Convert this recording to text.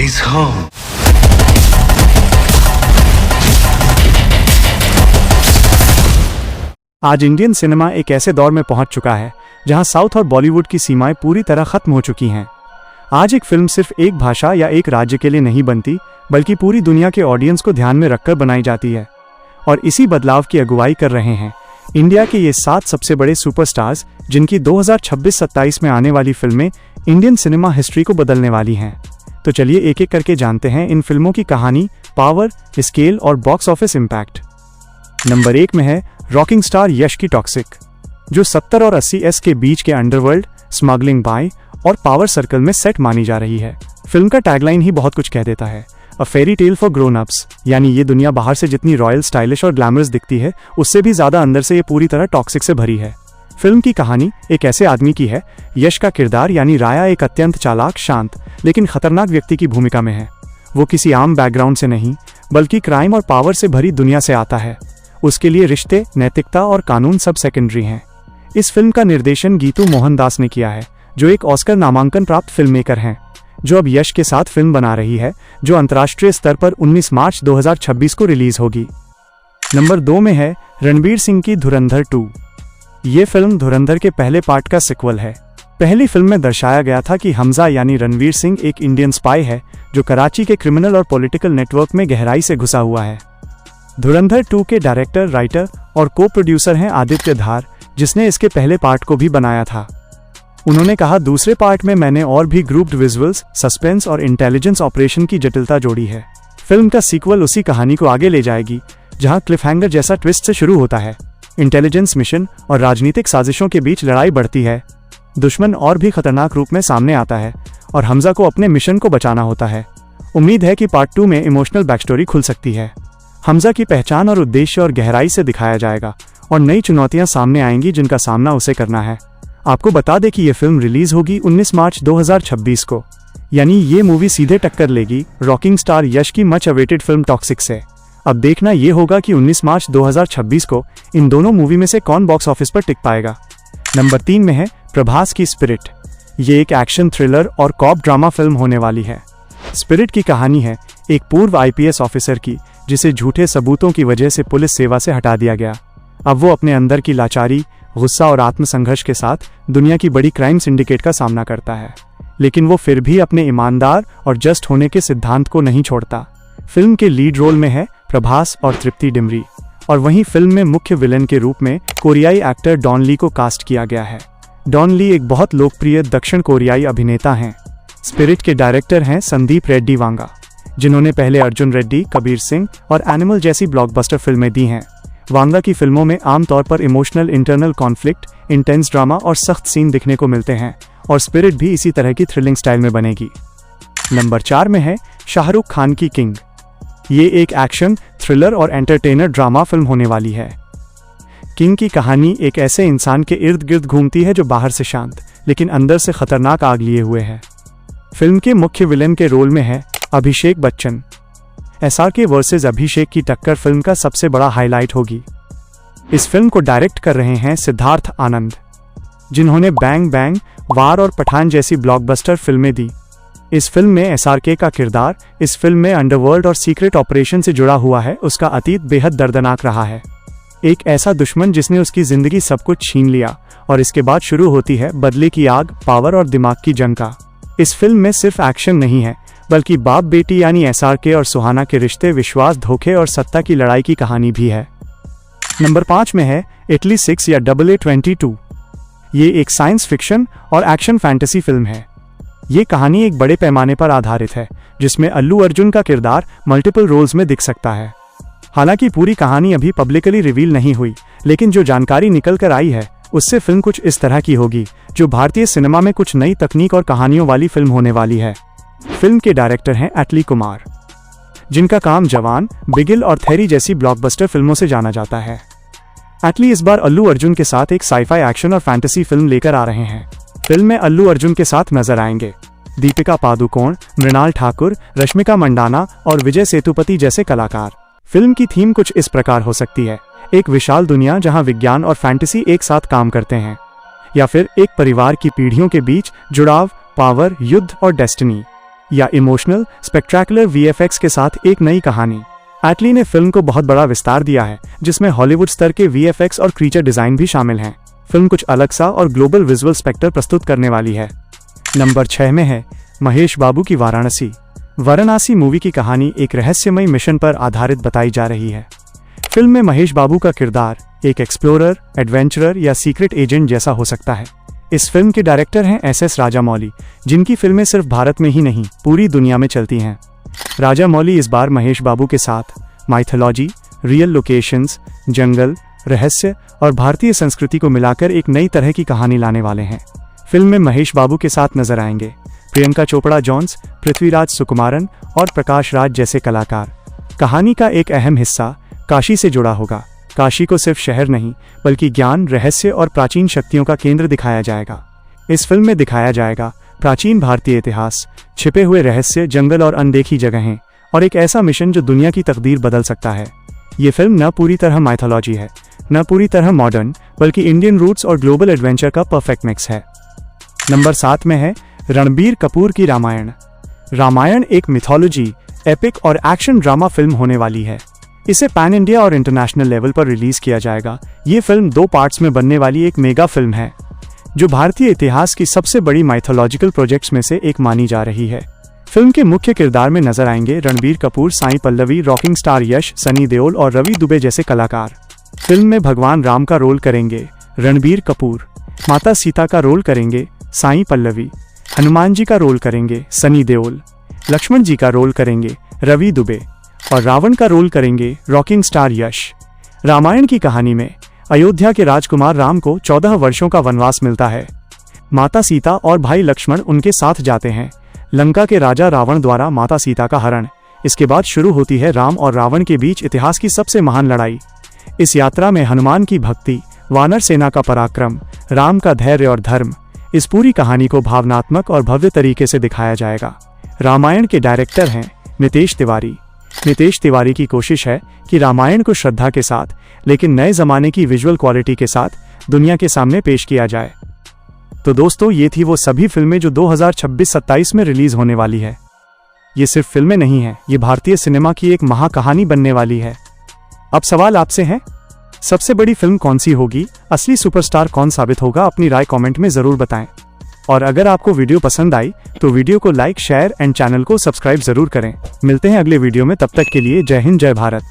Daddy's home. आज Indian cinema एक ऐसे दौर में पहुंच चुका है जहां साउथ और बॉलीवुड की सीमाएं पूरी तरह खत्म हो चुकी हैं। आज एक फिल्म सिर्फ एक भाषा या एक राज्य के लिए नहीं बनती, बल्कि पूरी दुनिया के ऑडियंस को ध्यान में रखकर बनाई जाती है। और इसी बदलाव की अगुवाई कर रहे हैं इंडिया के ये 7 सबसे बड़े सुपरस्टार्स, जिनकी 2026-27 में आने वाली फिल्में इंडियन सिनेमा हिस्ट्री को बदलने वाली हैं। तो चलिए एक एक करके जानते हैं इन फिल्मों की कहानी, पावर, स्केल और बॉक्स ऑफिस इम्पैक्ट। नंबर 1 में है रॉकिंग स्टार यश की टॉक्सिक, जो 70 और 80 एस के बीच के अंडरवर्ल्ड, स्मगलिंग बाय और पावर सर्कल में सेट मानी जा रही है। फिल्म का टैगलाइन ही बहुत कुछ कह देता है, a fairy tale for grown ups, यानी ये दुनिया बाहर से जितनी रॉयल, स्टाइलिश और ग्लैमरस दिखती है, उससे भी ज्यादा अंदर से ये पूरी तरह टॉक्सिक से भरी है। फिल्म की कहानी एक ऐसे आदमी की है। यश का किरदार यानी राया एक अत्यंत चालाक, शांत लेकिन खतरनाक व्यक्ति की भूमिका में है। वो किसी आम बैकग्राउंड से नहीं, बल्कि क्राइम और पावर से भरी दुनिया से आता है। उसके लिए रिश्ते, नैतिकता और कानून सब सेकेंडरी हैं। इस फिल्म का निर्देशन गीतू मोहनदास ने किया है, जो एक ऑस्कर नामांकन प्राप्त फिल्म मेकर हैं, जो अब यश के साथ फिल्म बना रही है, जो अंतर्राष्ट्रीय स्तर पर 19 मार्च 2026 को रिलीज होगी। नंबर 2 में है रणवीर सिंह की धुरंधर 2। ये फिल्म धुरंधर के पहले पार्ट का सिक्वल है। पहली फिल्म में दर्शाया गया था कि हमजा यानी रणवीर सिंह एक इंडियन स्पाई है, जो कराची के क्रिमिनल और पॉलिटिकल नेटवर्क में गहराई से घुसा हुआ है। धुरंधर 2 के डायरेक्टर, राइटर और को प्रोड्यूसर हैं आदित्य धार, जिसने इसके पहले पार्ट को भी बनाया था। उन्होंने कहा, दूसरे पार्ट में मैंने और भी ग्रुप्ड विजुअल्स, सस्पेंस और इंटेलिजेंस ऑपरेशन की जटिलता जोड़ी है। फिल्म का सीक्वल उसी कहानी को आगे ले जाएगी, जहां क्लिफहैंगर जैसा ट्विस्ट से शुरू होता है। इंटेलिजेंस मिशन और राजनीतिक साजिशों के बीच लड़ाई बढ़ती है। दुश्मन और भी खतरनाक रूप में सामने आता है और हमजा को अपने मिशन को बचाना होता है। उम्मीद है कि पार्ट 2 में इमोशनल बैकस्टोरी खुल सकती है। हमजा की पहचान और उद्देश्य और गहराई से दिखाया जाएगा और नई चुनौतियां सामने आएंगी जिनका सामना उसे करना है। आपको बता दें कि यह फिल्म रिलीज होगी 19 मार्च 2026 को, यानी ये मूवी सीधे टक्कर लेगी रॉकिंग स्टार यश की मच अवेटेड फिल्म टॉक्सिक से। अब देखना ये होगा कि 19 मार्च 2026 को इन दोनों मूवी में से कौन बॉक्स ऑफिस पर टिक पाएगा। नंबर 3 में है प्रभास की स्पिरिट। ये एक एक्शन थ्रिलर और कॉप ड्रामा फिल्म होने वाली है। स्पिरिट की कहानी है एक पूर्व IPS ऑफिसर की, जिसे झूठे सबूतों की वजह से पुलिस सेवा से हटा दिया गया। अब वो अपने अंदर की लाचारी, गुस्सा और आत्मसंघर्ष के साथ दुनिया की बड़ी क्राइम सिंडिकेट का सामना करता है, लेकिन वो फिर भी अपने ईमानदार और जस्ट होने के सिद्धांत को नहीं छोड़ता। फिल्म के लीड रोल में है प्रभास और तृप्ति डिमरी, और वहीं फिल्म में मुख्य विलेन के रूप में कोरियाई एक्टर डॉन ली को कास्ट किया गया है। डॉन ली एक बहुत लोकप्रिय दक्षिण कोरियाई अभिनेता हैं। स्पिरिट के डायरेक्टर हैं संदीप रेड्डी वांगा, जिन्होंने पहले अर्जुन रेड्डी, कबीर सिंह और एनिमल जैसी ब्लॉकबस्टर फिल्में दी हैं। वांगा की फिल्मों में आमतौर पर emotional internal conflict, intense drama और सख्त सीन दिखने को मिलते हैं, और स्पिरिट भी इसी तरह की थ्रिलिंग स्टाइल में बनेगी। नंबर 4 में है शाहरुख खान की किंग। ये एक एक्शन, थ्रिलर और एंटरटेनर ड्रामा फिल्म होने वाली है। किंग की कहानी एक ऐसे इंसान के इर्द गिर्द घूमती है जो बाहर से शांत लेकिन अंदर से खतरनाक आग लिए हुए है। फिल्म के मुख्य विलेन के रोल में है अभिषेक बच्चन। SRK वर्सेस अभिषेक की टक्कर फिल्म का सबसे बड़ा हाईलाइट होगी। इस फिल्म को डायरेक्ट कर रहे हैं सिद्धार्थ आनंद, जिन्होंने बैंग बैंग, वार और पठान जैसी ब्लॉकबस्टर फिल्में दी। इस फिल्म में SRK का किरदार इस फिल्म में अंडरवर्ल्ड और सीक्रेट ऑपरेशन से जुड़ा हुआ है। उसका अतीत बेहद दर्दनाक रहा है। एक ऐसा दुश्मन जिसने उसकी जिंदगी सब कुछ छीन लिया, और इसके बाद शुरू होती है बदले की आग, पावर और दिमाग की जंग का। इस फिल्म में सिर्फ एक्शन नहीं है, बल्कि बाप बेटी यानी SRK और सुहाना के रिश्ते, विश्वास, धोखे और सत्ता की लड़ाई की कहानी भी है। नंबर 5 में है इटली 6 या AA22। ये एक साइंस फिक्शन और एक्शन फैंटेसी फिल्म है। ये कहानी एक बड़े पैमाने पर आधारित है, जिसमें अल्लू अर्जुन का किरदार मल्टीपल रोल्स में दिख सकता है। हालांकि पूरी कहानी अभी पब्लिकली रिवील नहीं हुई, लेकिन जो जानकारी निकल कर आई है उससे फिल्म कुछ इस तरह की होगी, जो भारतीय सिनेमा में कुछ नई तकनीक और कहानियों वाली फिल्म होने वाली है। फिल्म के डायरेक्टर हैं एटली कुमार, जिनका काम जवान, बिगिल और थेरी जैसी ब्लॉकबस्टर फिल्मों से जाना जाता है। एटली इस बार अल्लू अर्जुन के साथ एक साइफाई एक्शन और फैंटेसी फिल्म लेकर आ रहे हैं। फिल्म में अल्लू अर्जुन के साथ नजर आएंगे दीपिका पादुकोण, मृणाल ठाकुर, रश्मिका मंडाना और विजय सेतुपति जैसे कलाकार। फिल्म की थीम कुछ इस प्रकार हो सकती है, एक विशाल दुनिया जहां विज्ञान और फैंटेसी एक साथ काम करते हैं, या फिर एक परिवार की पीढ़ियों के बीच जुड़ाव, पावर, युद्ध और डेस्टिनी। या इमोशनल स्पेक्ट्रैकुलर VFX के साथ एक नई कहानी। एटली ने फिल्म को बहुत बड़ा विस्तार दिया है, जिसमें हॉलीवुड स्तर के VFX और क्रीचर डिजाइन भी शामिल हैं। फिल्म कुछ अलग सा और ग्लोबल विजुअल स्पेक्टर प्रस्तुत करने वाली है। नंबर 6 में है महेश बाबू की वाराणसी। वाराणसी मूवी की कहानी एक रहस्यमयी मिशन पर आधारित बताई जा रही है। फिल्म में महेश बाबू का किरदार एक एक्सप्लोरर, एडवेंचरर या सीक्रेट एजेंट जैसा हो सकता है। इस फिल्म के डायरेक्टर हैं SS राजामौली, जिनकी फिल्में सिर्फ भारत में ही नहीं पूरी दुनिया में चलती हैं। राजामौली इस बार महेश बाबू के साथ माइथोलॉजी, रियल लोकेशंस, जंगल, रहस्य और भारतीय संस्कृति को मिलाकर एक नई तरह की कहानी लाने वाले हैं। फिल्म में महेश बाबू के साथ नजर आएंगे प्रियंका चोपड़ा जॉन्स, पृथ्वीराज सुकुमारन और प्रकाश राज जैसे कलाकार। कहानी का एक अहम हिस्सा काशी से जुड़ा होगा। काशी को सिर्फ शहर नहीं बल्कि ज्ञान, रहस्य और प्राचीन शक्तियों का केंद्र दिखाया जाएगा। इस फिल्म में दिखाया जाएगा प्राचीन भारतीय इतिहास, छिपे हुए रहस्य, जंगल और अनदेखी जगहें और एक ऐसा मिशन जो दुनिया की तकदीर बदल सकता है। ये फिल्म न पूरी तरह माइथोलॉजी है, न पूरी तरह मॉडर्न, बल्कि इंडियन रूट्स और ग्लोबल एडवेंचर का परफेक्ट मिक्स है। नंबर 7 में है रणबीर कपूर की रामायण। रामायण एक मिथोलॉजी, एपिक और एक्शन ड्रामा फिल्म होने वाली है। इसे पैन इंडिया और इंटरनेशनल लेवल पर रिलीज किया जाएगा। ये फिल्म 2 पार्ट्स में बनने वाली एक मेगा फिल्म है, जो भारतीय इतिहास की सबसे बड़ी माइथोलॉजिकल प्रोजेक्ट्स में से एक मानी जा रही है। फिल्म के मुख्य किरदार में नजर आएंगे रणबीर कपूर, साई पल्लवी, रॉकिंग स्टार यश, सनी देओल और रवि दुबे जैसे कलाकार। फिल्म में भगवान राम का रोल करेंगे रणबीर कपूर, माता सीता का रोल करेंगे साई पल्लवी, हनुमान जी का रोल करेंगे सनी देओल, लक्ष्मण जी का रोल करेंगे रवि दुबे और रावण का रोल करेंगे रॉकिंग स्टार यश। रामायण की कहानी में अयोध्या के राजकुमार राम को 14 वर्षों का वनवास मिलता है। माता सीता और भाई लक्ष्मण उनके साथ जाते हैं। लंका के राजा रावण द्वारा माता सीता का हरण। इसके बाद शुरू होती है राम और रावण के बीच इतिहास की सबसे महान लड़ाई। इस यात्रा में हनुमान की भक्ति, वानर सेना का पराक्रम, राम का धैर्य और धर्म, इस पूरी कहानी को भावनात्मक और भव्य तरीके से दिखाया जाएगा। रामायण के डायरेक्टर हैं नितेश तिवारी। नितेश तिवारी की कोशिश है कि रामायण को श्रद्धा के साथ लेकिन नए जमाने की विजुअल क्वालिटी के साथ दुनिया के सामने पेश किया जाए। तो दोस्तों, ये थी वो सभी फिल्में जो 2026-27 में रिलीज होने वाली है। ये सिर्फ फिल्में नहीं हैं, ये भारतीय सिनेमा की एक महाकहानी बनने वाली है। अब सवाल आपसे है, सबसे बड़ी फिल्म कौन सी होगी? असली सुपरस्टार कौन साबित होगा? अपनी राय कमेंट में जरूर बताएं। और अगर आपको वीडियो पसंद आई तो वीडियो को लाइक, शेयर एंड चैनल को सब्सक्राइब जरूर करें। मिलते हैं अगले वीडियो में, तब तक के लिए जय हिंद, जय भारत।